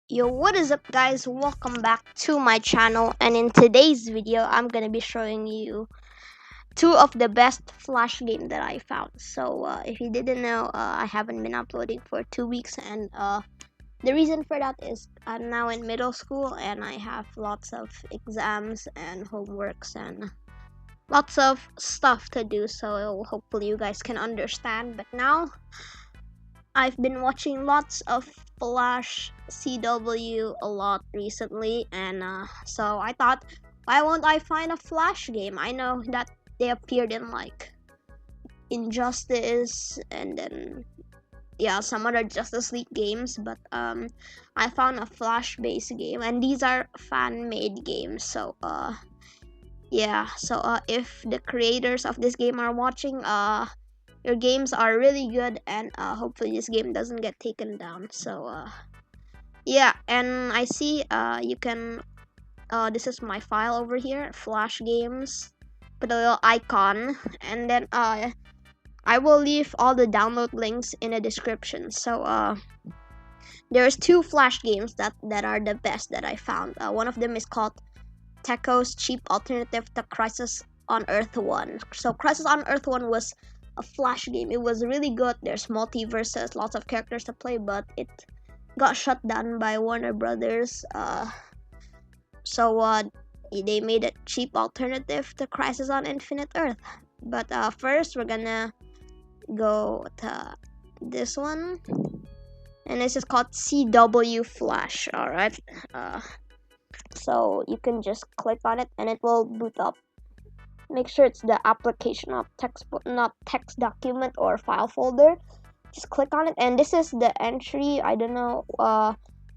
Yo, what is up guys? Welcome back to my channel, and in today's video I'm gonna be showing you two of the best Flash game that I found. So if you didn't know, I haven't been uploading for 2 weeks, and the reason for that is I'm now in middle school and I have lots of exams and homeworks and lots of stuff to do, so hopefully you guys can understand. But now I've been watching lots of Flash CW a lot recently, and so I thought, why won't I find a Flash game? I know that they appeared in like Injustice and then some other Justice League games, but I found a Flash based game, and these are fan made games. So if the creators of this game are watching, your games are really good, and hopefully this game doesn't get taken down. And I see you can this is my file over here, Flash Games. Put a little icon, and then I will leave all the download links in the description. There's two Flash games that are the best that I found. One of them is called Techo's cheap alternative to Crisis on Earth 1. So Crisis on Earth 1 was a Flash game. It was really good. There's multiverses, lots of characters to play, but it got shut down by Warner Brothers. They made a cheap alternative to Crisis on Infinite Earth. But first, we're gonna go to this one, and this is called CW Flash. All right. So you can just click on it, and it will boot up. Make sure it's the application, not text document or file folder. Just click on it, and this is the entry. I don't know.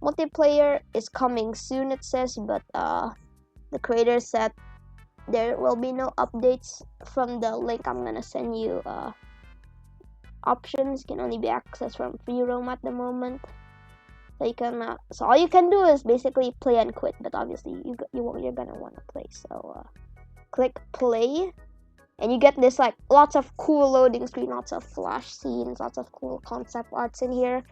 Multiplayer is coming soon, it says, but the creator said there will be no updates from the link I'm gonna send you. Options can only be accessed from free roam at the moment. So you can. So all you can do is basically play and quit. But obviously you're gonna want to play. So click play, and you get this like lots of cool loading screen, lots of Flash scenes, lots of cool concept arts in here.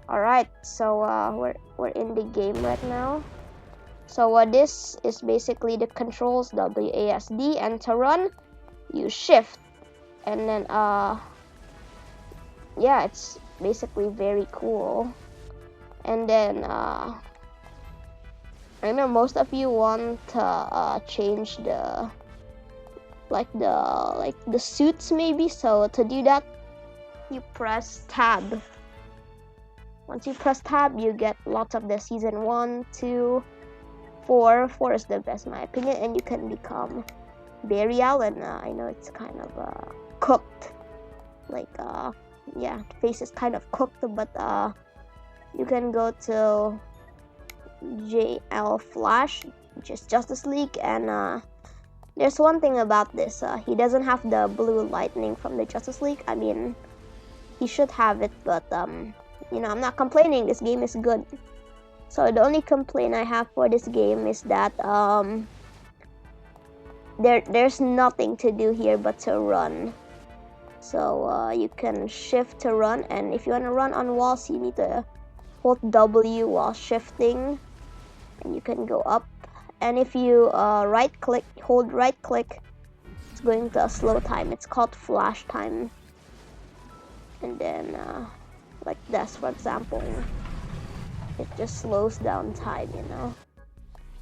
Alright, so we're in the game right now. So this is basically the controls, WASD, and to run you shift, and then it's basically very cool. And then I know most of you want to change the suits maybe. So to do that, you press tab. Once you press tab, you get lots of the season 1, 2, 4. 4 is the best in my opinion, and you can become Barry Allen. I know it's kind of cooked, the face is kind of cooked, but you can go to JL Flash, which is Justice League, and there's one thing about this, he doesn't have the blue lightning from the Justice League. I mean, he should have it, but I'm not complaining. This game is good. So the only complaint I have for this game is that there's nothing to do here but to run. So you can shift to run, and if you want to run on walls, you need to hold W while shifting, and you can go up. And if you hold right click, it's going to a slow time. It's called flash time. And then like this, for example, it just slows down time,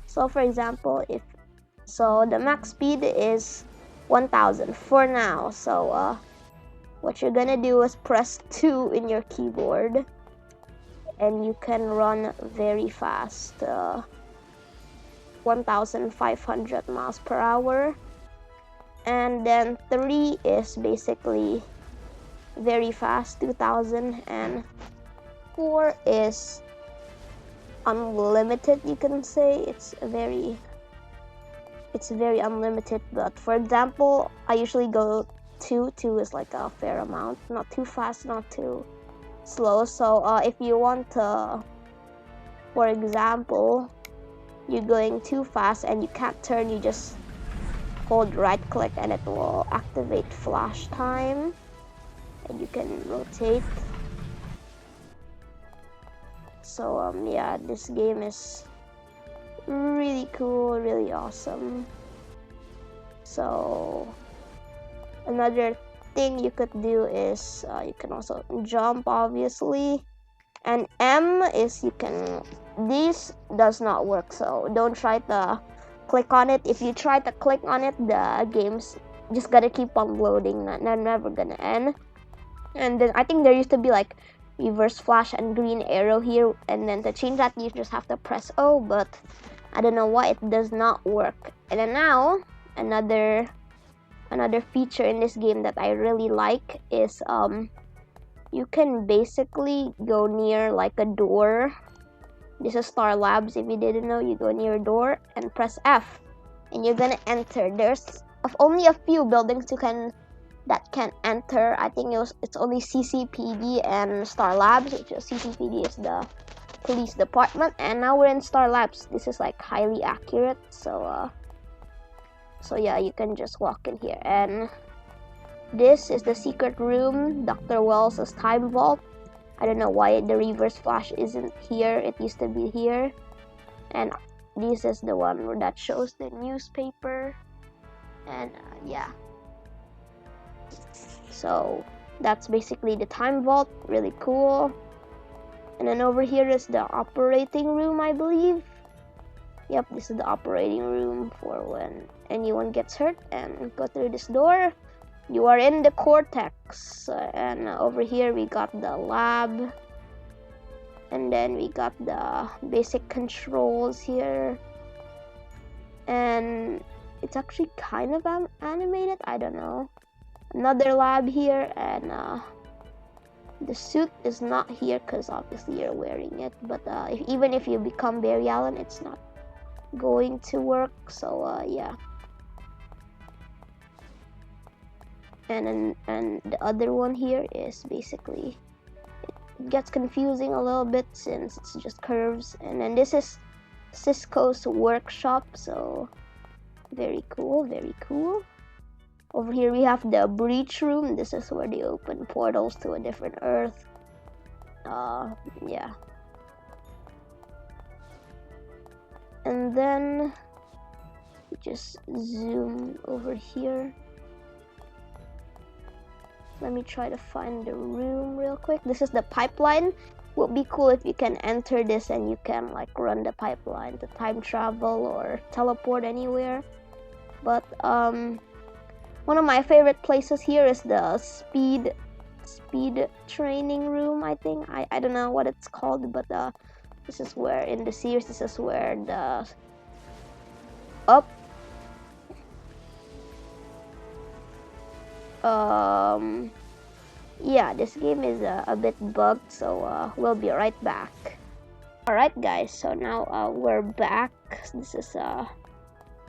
So for example, the max speed is 1000 for now. So what you're gonna do is press 2 in your keyboard, and you can run very fast, 1500 miles per hour. And then 3 is basically very fast, 2000, and 4 is unlimited. You can say it's very unlimited. But for example, I usually go 2 is like a fair amount, not too fast, not too slow. So if you want to, for example, you're going too fast and you can't turn, you just hold right click and it will activate flash time. And you can rotate So yeah, this game is really cool, really awesome. So another thing you could do is you can also jump, obviously, and M is you can, this does not work, so don't try to click on it. If you try to click on it, the game's just gonna keep on loading, never gonna end. And then I think there used to be like reverse flash and green arrow here, and then to change that you just have to press O, but I don't know why it does not work. And then now another feature in this game that I really like is you can basically go near like a door. This is Star Labs. If you didn't know, you go near a door and press F and you're gonna enter. There's only a few buildings that can enter. I think it's only CCPD and Star Labs, which is CCPD is the police department, and now we're in Star Labs. This is like highly accurate, so yeah, you can just walk in here. And this is the secret room, Dr. Wells' time vault. I don't know why the reverse flash isn't here. It used to be here. And this is the one that shows the newspaper. And yeah. So that's basically the time vault. Really cool. And then over here is the operating room, I believe. Yep, this is the operating room for when anyone gets hurt. And go through this door. You are in the cortex. And over here we got the lab. And then we got the basic controls here. And it's actually kind of animated. I don't know. Another lab here. And the suit is not here because obviously you're wearing it. But even if you become Barry Allen, it's not going to work. So yeah. And the other one here is basically, it gets confusing a little bit since it's just curves. And then this is Cisco's workshop, so very cool, very cool. Over here we have the breach room. This is where they open portals to a different Earth. Yeah. And then just zoom over here. Let me try to find the room real quick. This is the pipeline. Would be cool if you can enter this and you can like run the pipeline to time travel or teleport anywhere. But one of my favorite places here is the speed training room, I think. I don't know what it's called, but this is where in the series, this is where the yeah, this game is a bit bugged, so we'll be right back. Alright guys, so now we're back. This is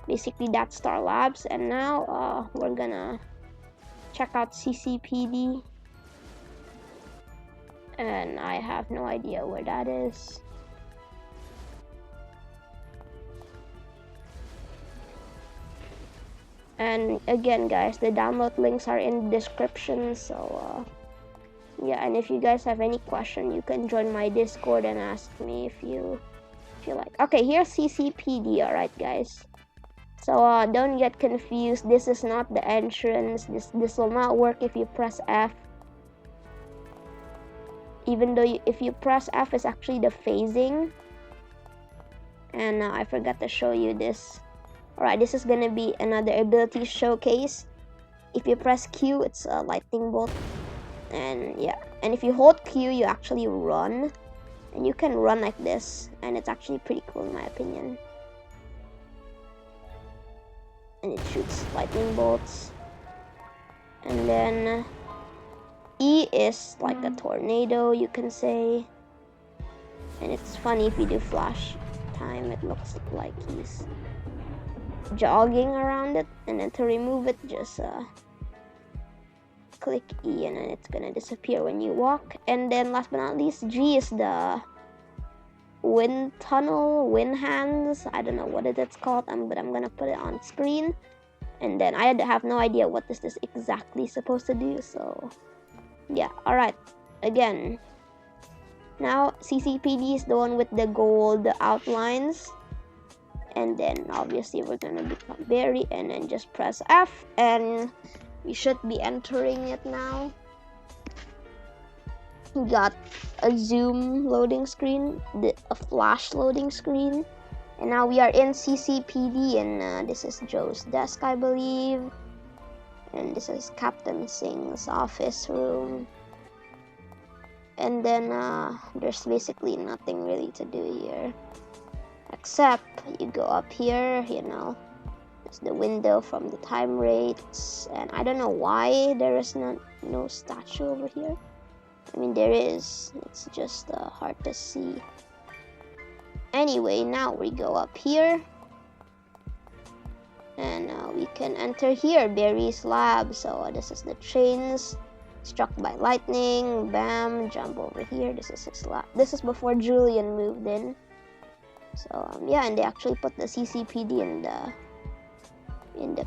basically that Star Labs, and now we're gonna check out CCPD, and I have no idea where that is. And again guys, the download links are in the description, so yeah, and if you guys have any question, you can join my Discord and ask me if you like. Okay, here's CCPD. Alright guys, so don't get confused. This is not the entrance. This will not work if you press F. Even though if you press F, it's actually the phasing. And I forgot to show you this. Alright, this is gonna be another ability showcase. If you press Q, it's a lightning bolt. And yeah, and if you hold Q, you actually run. And you can run like this, and it's actually pretty cool in my opinion. And it shoots lightning bolts. And then E is like a tornado, you can say. And it's funny if you do flash time, it looks like he's jogging around it. And then to remove it, just click E and then it's gonna disappear when you walk. And then last but not least, G is the wind tunnel, wind hands. I don't know what it's called, but I'm gonna put it on screen. And then I have no idea what this is exactly supposed to do, so yeah. Alright, again, Now CCPD is the one with the gold outlines, and then obviously we're gonna become Barry, and then just press F, and we should be entering it now. We got a zoom loading screen, a flash loading screen, and now we are in CCPD, and this is Joe's desk, I believe, and this is Captain Singh's office room. And then there's basically nothing really to do here, except you go up here, you know, it's the window from the time rates, and I don't know why there is no statue over here. I mean, there is, it's just hard to see. Anyway, now we go up here, and we can enter here, Barry's lab. So this is the trains struck by lightning, bam, jump over here. This is his lab. This is before Julian moved in. So yeah, and they actually put the CCPD in the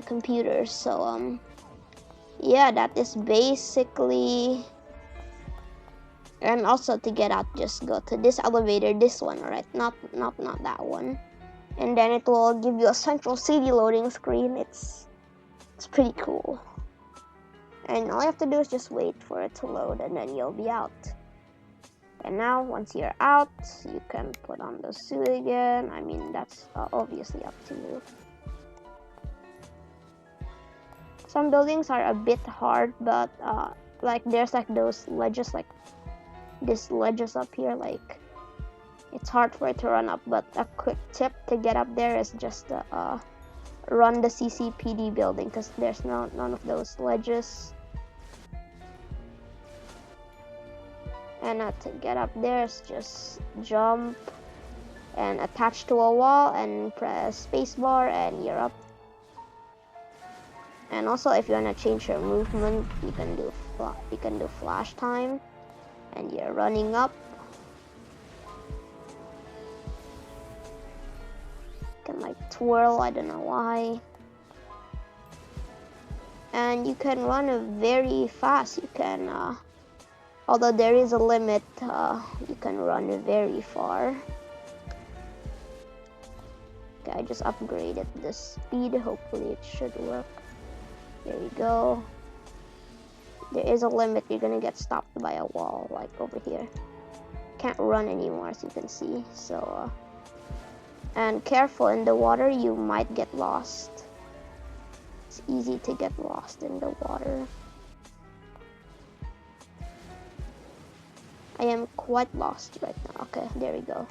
computers. So yeah, that is basically. And also to get out, just go to this elevator, this one, alright, not that one. And then it will give you a Central City loading screen. It's pretty cool. And all you have to do is just wait for it to load, and then you'll be out. And now, once you're out, you can put on the suit again. I mean, that's obviously up to you. Some buildings are a bit hard, but like there's like those ledges, like this ledges up here, like it's hard for it to run up, but a quick tip to get up there is just run the CCPD building, because there's none of those ledges. And to get up there is just jump and attach to a wall and press spacebar, and you're up. And also, if you want to change your movement, you can do flash time, and you're running up. You can like twirl, I don't know why. And you can run very fast. You can, although there is a limit, you can run very far. Okay, I just upgraded the speed. Hopefully it should work. There we go. There is a limit. You're gonna get stopped by a wall, like over here. Can't run anymore, as you can see. So and careful, in the water you might get lost. It's easy to get lost in the water. I am quite lost right now. Okay, there we go.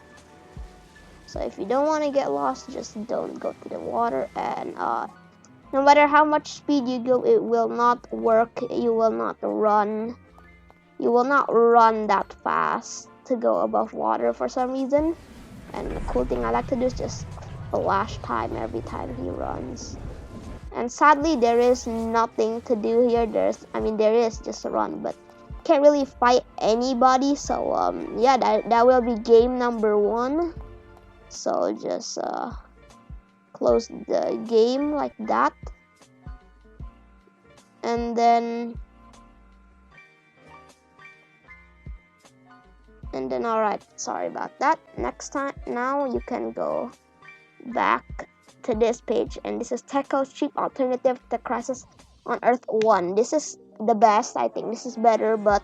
So if you don't want to get lost, just don't go to the water, and no matter how much speed you go, it will not work. You will not run. You will not run that fast to go above water for some reason. And the cool thing I like to do is just flash time every time he runs. And sadly, there is nothing to do here. There is just a run, but can't really fight anybody. So yeah, that will be game number 1. So just close the game like that, and then alright, sorry about that. Next time, now you can go back to this page, and this is Techo's cheap alternative to Crisis on Earth 1. This is the best. I think this is better, but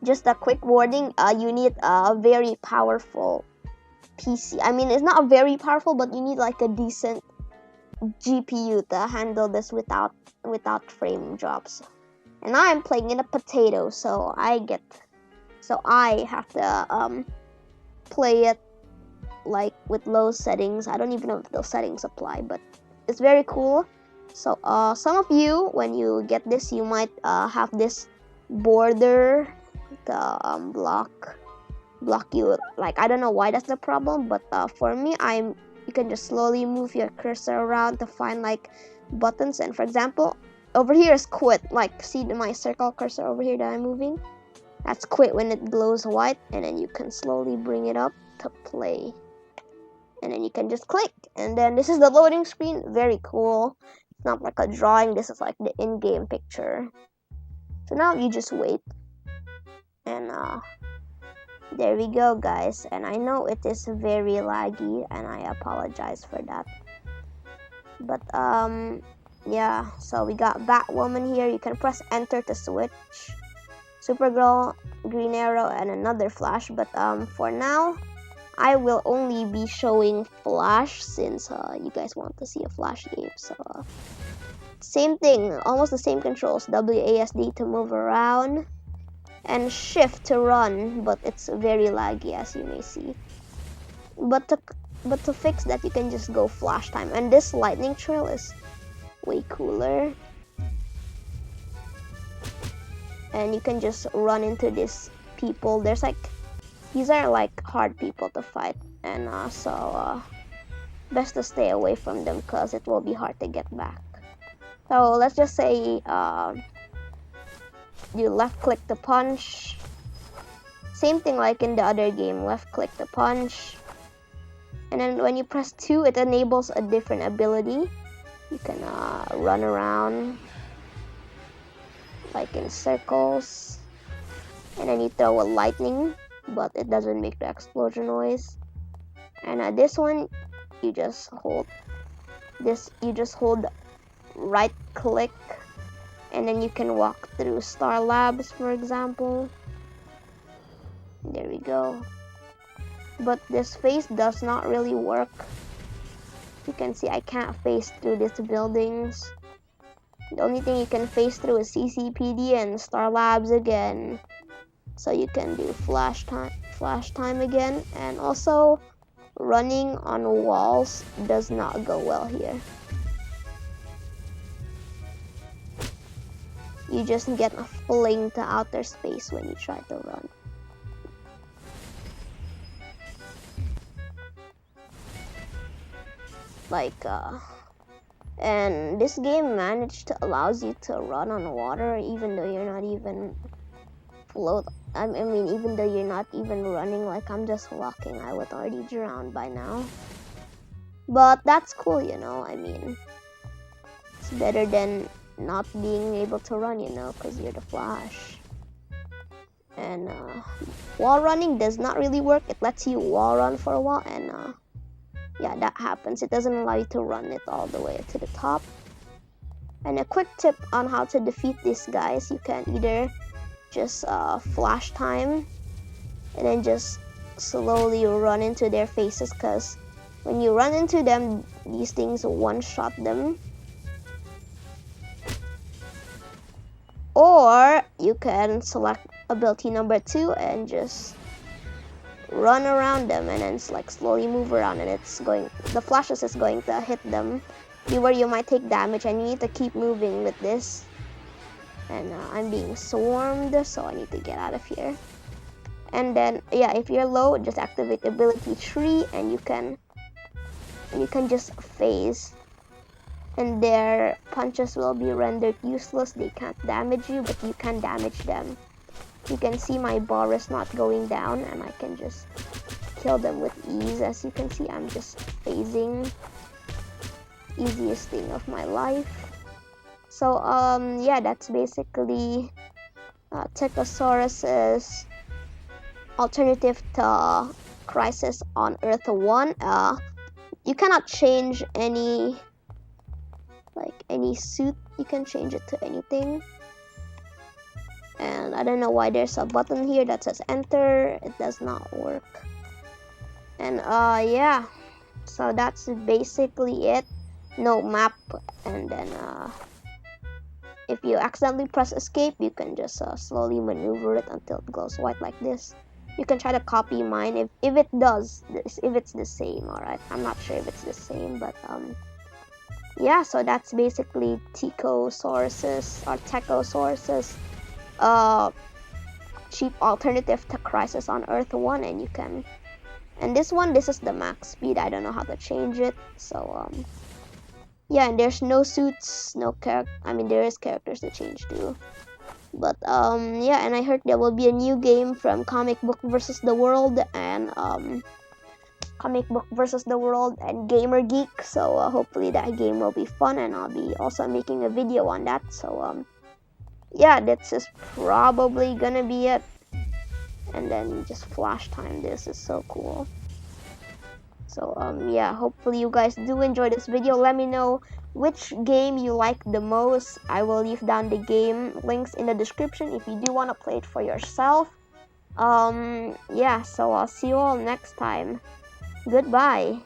just a quick warning, you need a very powerful PC. I mean, it's not very powerful, but you need like a decent GPU to handle this without frame drops. And now I'm playing in a potato, so I have to play it like with low settings. I don't even know if those settings apply, but it's very cool. So some of you, when you get this, you might have this border to block you. Like, I don't know why that's the problem, but for me, you can just slowly move your cursor around to find like buttons. And for example, over here is quit. Like, see my circle cursor over here that I'm moving? That's quit when it glows white, and then you can slowly bring it up to play. And then you can just click, and then this is the loading screen. Very cool. It's not like a drawing, this is like the in-game picture. So now you just wait, and there we go, guys. And I know it is very laggy, and I apologize for that. But yeah, so we got Batwoman here. You can press enter to switch. Supergirl, Green Arrow, and another Flash. But for now, I will only be showing Flash since you guys want to see a Flash game. So same thing, almost the same controls. WASD to move around, and shift to run, but it's very laggy, as you may see. But to fix that, you can just go Flash time, and this lightning trail is way cooler. And you can just run into these people. There's like, these are like hard people to fight, and so best to stay away from them because it will be hard to get back. So let's just say you left click to punch. Same thing like in the other game, left click to punch. And then when you press 2, it enables a different ability. You can run around like in circles, and then you throw a lightning, but it doesn't make the explosion noise. And this one, you just hold right click, and then you can walk through Star Labs, for example. There we go. But this phase does not really work. You can see I can't phase through these buildings. The only thing you can phase through is CCPD and Star Labs again. So you can do flash time again. And also, running on walls does not go well here. You just get a fling to outer space when you try to run. And this game allows you to run on water even though you're not even even though you're not even running. Like, I'm just walking, I would already drown by now. But that's cool, you know. I mean, it's better than not being able to run, you know, because you're the Flash. And wall running does not really work. It lets you wall run for a while, and yeah, that happens. It doesn't allow you to run it all the way to the top. And a quick tip on how to defeat these guys: you can either just flash time and then just slowly run into their faces, because when you run into them, these things one-shot them. Or you can select ability number 2 and just run around them and then like slowly move around, and the flashes is going to hit them where you might take damage, and you need to keep moving with this. And I'm being swarmed, so I need to get out of here. And then yeah, if you're low, just activate ability 3 and you can just phase, and their punches will be rendered useless. They can't damage you, but you can damage them. You can see my bar is not going down, and I can just kill them with ease. As you can see, I'm just phasing. Easiest thing of my life. So yeah, that's basically Techosaurus's alternative to Crisis on Earth 1. You cannot change any suit. You can change it to anything. And I don't know why there's a button here that says enter. It does not work. And yeah, so that's basically it. No map. And then if you accidentally press escape, you can just slowly maneuver it until it goes white like this. You can try to copy mine if it does this, if it's the same. Alright, I'm not sure if it's the same, but yeah, so that's basically Techosaurus's cheap alternative to Crisis on Earth 1. And this is the max speed. I don't know how to change it. So yeah, and there's no suits, no character. I mean, there is characters to change too. But yeah, and I heard there will be a new game from Comic Book vs. the World and Gamer Geek. So hopefully that game will be fun, and I'll be also making a video on that. So yeah, this is probably gonna be it. and then you just flash time. This is so cool. So yeah, hopefully you guys do enjoy this video. Let me know which game you like the most. I will leave down the game links in the description if you do want to play it for yourself. Yeah, so I'll see you all next time. Goodbye.